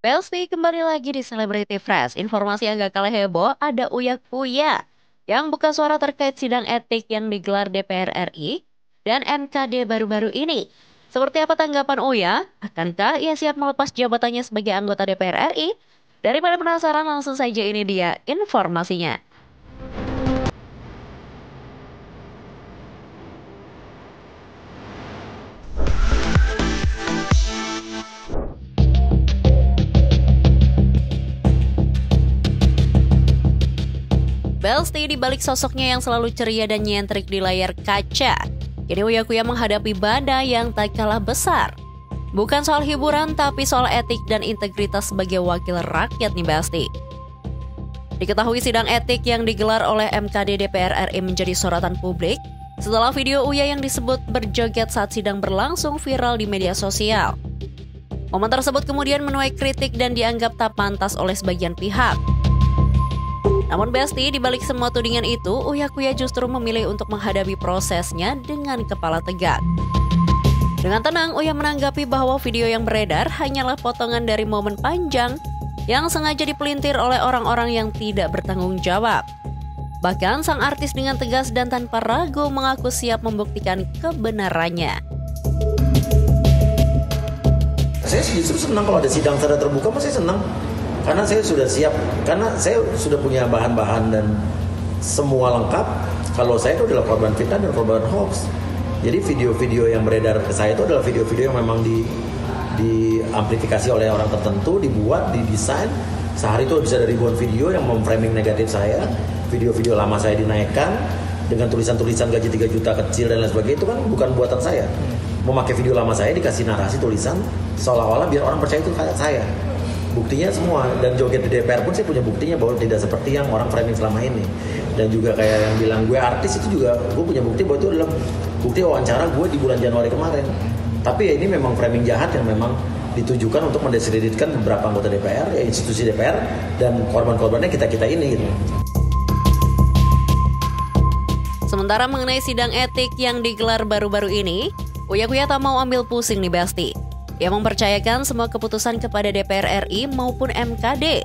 Pelsi kembali lagi di Celebrity Fresh. Informasi yang gak kalah heboh, ada Uya Kuya yang buka suara terkait sidang etik yang digelar DPR RI dan MKD baru-baru ini. Seperti apa tanggapan Uya? Akankah ia siap melepas jabatannya sebagai anggota DPR RI? Daripada penasaran, langsung saja ini dia informasinya. Belsti di balik sosoknya yang selalu ceria dan nyentrik di layar kaca, kini Uya Kuya menghadapi badai yang tak kalah besar. Bukan soal hiburan, tapi soal etik dan integritas sebagai wakil rakyat nih Belsti. Diketahui sidang etik yang digelar oleh MKD DPR RI menjadi sorotan publik setelah video Uya yang disebut berjoget saat sidang berlangsung viral di media sosial. Momen tersebut kemudian menuai kritik dan dianggap tak pantas oleh sebagian pihak. Namun Besti, di balik semua tudingan itu, Uya Kuya justru memilih untuk menghadapi prosesnya dengan kepala tegak. Dengan tenang, Uya menanggapi bahwa video yang beredar hanyalah potongan dari momen panjang yang sengaja dipelintir oleh orang-orang yang tidak bertanggung jawab. Bahkan sang artis dengan tegas dan tanpa ragu mengaku siap membuktikan kebenarannya. Saya justru senang kalau ada sidang secara terbuka, saya senang. Karena saya sudah siap, karena saya sudah punya bahan-bahan dan semua lengkap. Kalau saya itu adalah korban fitnah dan korban hoax. Jadi video-video yang beredar ke saya itu adalah video-video yang memang diamplifikasi oleh orang tertentu, dibuat, didesain. Sehari itu bisa ada ribuan video yang memframing negatif saya. Video-video lama saya dinaikkan dengan tulisan-tulisan gaji 3 juta kecil dan lain sebagainya, itu kan bukan buatan saya. Memakai video lama saya dikasih narasi tulisan seolah-olah biar orang percaya itu kayak saya. Buktinya semua, dan joget di DPR pun saya punya buktinya bahwa tidak seperti yang orang framing selama ini. Dan juga kayak yang bilang gue artis, itu juga gue punya bukti bahwa itu adalah bukti wawancara gue di bulan Januari kemarin. Tapi ya ini memang framing jahat yang memang ditujukan untuk mendiskreditkan beberapa anggota DPR, ya institusi DPR, dan korban-korbannya kita-kita ini gitu. Sementara mengenai sidang etik yang digelar baru-baru ini, Uya Kuya tak mau ambil pusing nih Besti. Ia mempercayakan semua keputusan kepada DPR RI maupun MKD.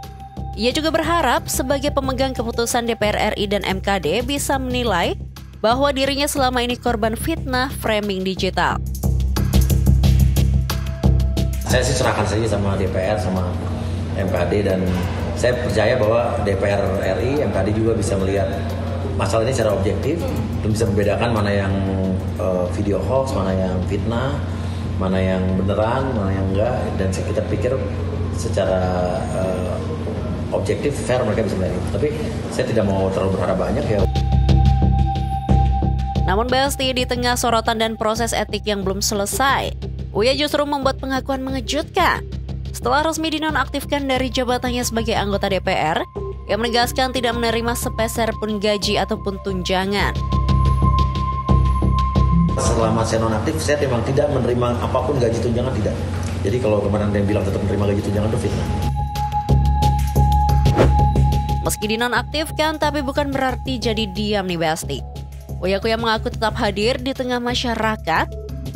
Ia juga berharap sebagai pemegang keputusan DPR RI dan MKD bisa menilai bahwa dirinya selama ini korban fitnah framing digital. Saya sih serahkan saja sama DPR, sama MKD, dan saya percaya bahwa DPR RI, MKD juga bisa melihat masalah ini secara objektif dan bisa membedakan mana yang video hoax, mana yang fitnah, mana yang beneran, mana yang enggak, dan kita pikir secara objektif, fair mereka bisa melihat itu. Tapi saya tidak mau terlalu berharap banyak ya. Namun Besti, di tengah sorotan dan proses etik yang belum selesai, Uya justru membuat pengakuan mengejutkan. Setelah resmi dinonaktifkan dari jabatannya sebagai anggota DPR, ia menegaskan tidak menerima sepeser pun gaji ataupun tunjangan. Selama saya nonaktif, saya memang tidak menerima apapun gaji tunjangan, tidak. Jadi kalau kemarin ada yang bilang tetap menerima gaji tunjangan, itu fitnah. Meski dinonaktifkan, tapi bukan berarti jadi diam nih Besti. Uya Kuya mengaku tetap hadir di tengah masyarakat,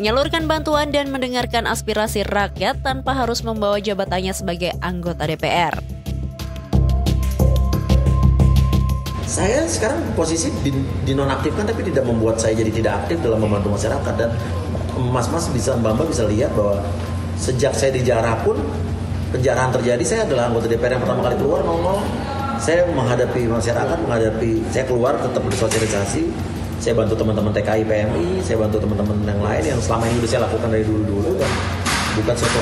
menyalurkan bantuan dan mendengarkan aspirasi rakyat tanpa harus membawa jabatannya sebagai anggota DPR. Saya sekarang posisi dinonaktifkan, tapi tidak membuat saya jadi tidak aktif dalam membantu masyarakat. Dan mas-mas bisa, mbak-mbak bisa lihat bahwa sejak saya dijarah pun, penjarahan terjadi, saya adalah anggota DPR yang pertama kali keluar nongol. Saya menghadapi masyarakat, saya keluar tetap bersosialisasi. Saya bantu teman-teman TKI PMI, saya bantu teman-teman yang lain yang selama ini sudah saya lakukan dari dulu-dulu, dan bukan sesuatu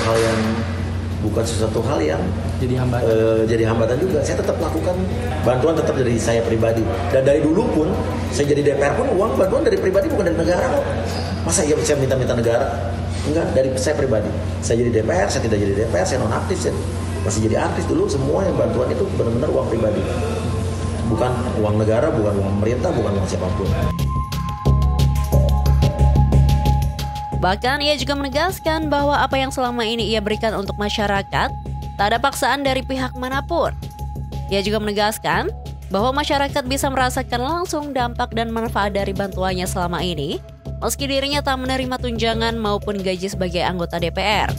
hal yang jadi hambatan juga. Saya tetap lakukan bantuan, tetap dari saya pribadi, dan dari dulu pun saya jadi DPR pun uang bantuan dari pribadi, bukan dari negara kok. Masa ya saya minta negara? Enggak, dari saya pribadi. Saya jadi DPR, saya tidak jadi DPR, saya nonaktif, saya masih jadi artis dulu. Semua yang bantuan itu benar-benar uang pribadi, bukan uang negara, bukan uang pemerintah, bukan uang siapapun. Bahkan ia juga menegaskan bahwa apa yang selama ini ia berikan untuk masyarakat tak ada paksaan dari pihak manapun. Ia juga menegaskan bahwa masyarakat bisa merasakan langsung dampak dan manfaat dari bantuannya selama ini, meski dirinya tak menerima tunjangan maupun gaji sebagai anggota DPR.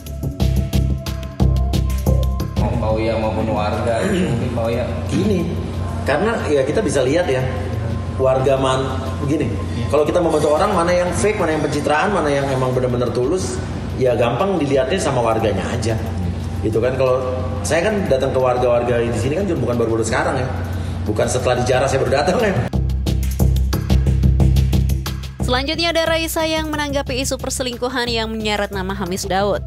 Pak Uya maupun warga itu mungkin Pak Uya Gini, karena ya kita bisa lihat ya warga begini. Kalau kita membantu orang, mana yang fake, mana yang pencitraan, mana yang emang benar-benar tulus, ya gampang dilihatnya sama warganya aja. Gitu kan. Kalau saya kan datang ke warga-warga di sini kan bukan baru-baru sekarang ya. Bukan setelah dijarah saya baru datang ya. Selanjutnya ada Raisa yang menanggapi isu perselingkuhan yang menyeret nama Hamis Daud.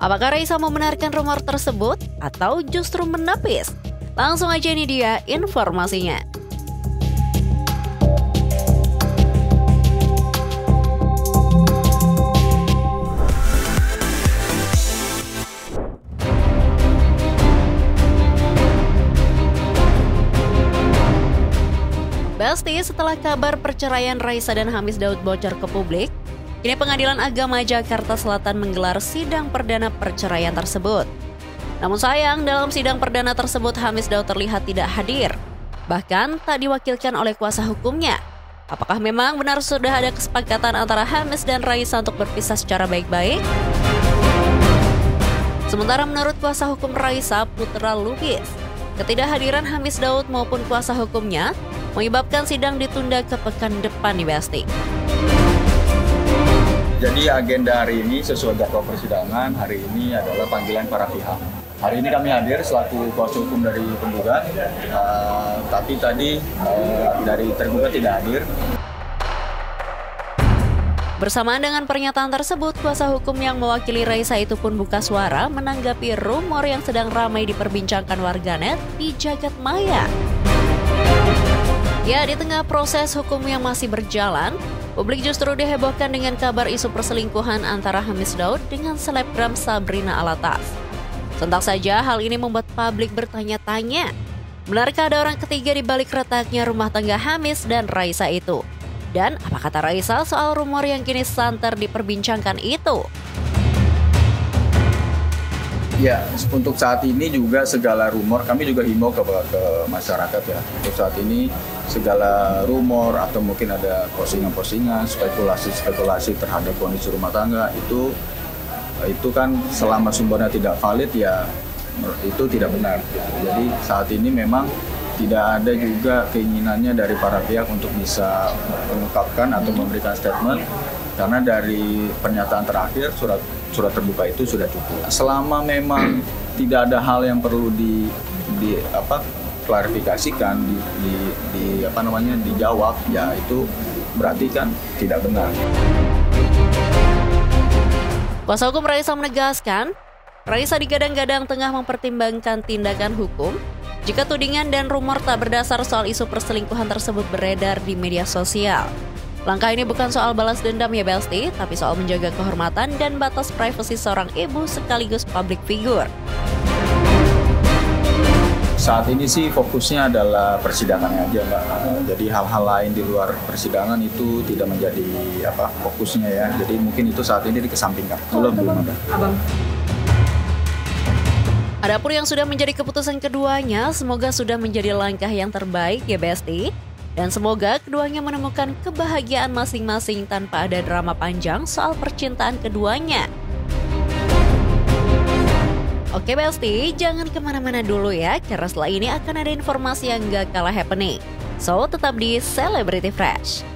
Apakah Raisa membenarkan rumor tersebut atau justru menepis? Langsung aja ini dia informasinya. Besti, setelah kabar perceraian Raisa dan Hamis Daud bocor ke publik, kini Pengadilan Agama Jakarta Selatan menggelar sidang perdana perceraian tersebut. Namun sayang, dalam sidang perdana tersebut Hamis Daud terlihat tidak hadir, bahkan tak diwakilkan oleh kuasa hukumnya. Apakah memang benar sudah ada kesepakatan antara Hamis dan Raisa untuk berpisah secara baik-baik? Sementara menurut kuasa hukum Raisa, Putra Lubis, ketidakhadiran Hamis Daud maupun kuasa hukumnya menyebabkan sidang ditunda ke pekan depan nih Besti. Jadi agenda hari ini sesuai jadwal persidangan hari ini adalah panggilan para pihak. Hari ini kami hadir selaku kuasa hukum dari penggugat, tapi tadi dari tergugat tidak hadir. Bersamaan dengan pernyataan tersebut, kuasa hukum yang mewakili Raisa itu pun buka suara menanggapi rumor yang sedang ramai diperbincangkan warganet di jagat maya. Ya, di tengah proses hukum yang masih berjalan, publik justru dihebohkan dengan kabar isu perselingkuhan antara Hamis Daud dengan selebgram Sabrina Alatas. Sontak saja hal ini membuat publik bertanya-tanya, benarkah ada orang ketiga di balik retaknya rumah tangga Hamis dan Raisa itu? Dan apa kata Raisa soal rumor yang kini santer diperbincangkan itu? Ya, untuk saat ini juga segala rumor, kami juga himbau ke masyarakat ya. Untuk saat ini segala rumor atau mungkin ada postingan-postingan, spekulasi-spekulasi terhadap kondisi rumah tangga itu kan selama sumbernya tidak valid ya itu tidak benar. Jadi saat ini memang tidak ada juga keinginannya dari para pihak untuk bisa mengungkapkan atau memberikan statement karena dari pernyataan terakhir surat terbuka itu sudah cukup. Selama memang tidak ada hal yang perlu klarifikasikan, dijawab, ya itu berarti kan tidak benar. Kuasa hukum Raisa menegaskan, Raisa digadang-gadang tengah mempertimbangkan tindakan hukum jika tudingan dan rumor tak berdasar soal isu perselingkuhan tersebut beredar di media sosial. Langkah ini bukan soal balas dendam ya Besti, tapi soal menjaga kehormatan dan batas privasi seorang ibu sekaligus public figure. Saat ini sih fokusnya adalah persidangannya aja Mbak. Jadi hal-hal lain di luar persidangan itu tidak menjadi fokusnya ya. Jadi mungkin itu saat ini dikesampingkan. Belum ada. Adapun yang sudah menjadi keputusan keduanya, semoga sudah menjadi langkah yang terbaik ya Besti. Dan semoga keduanya menemukan kebahagiaan masing-masing tanpa ada drama panjang soal percintaan keduanya. Oke Besti, jangan kemana-mana dulu ya, karena setelah ini akan ada informasi yang gak kalah happening. So, tetap di Celebrity Fresh.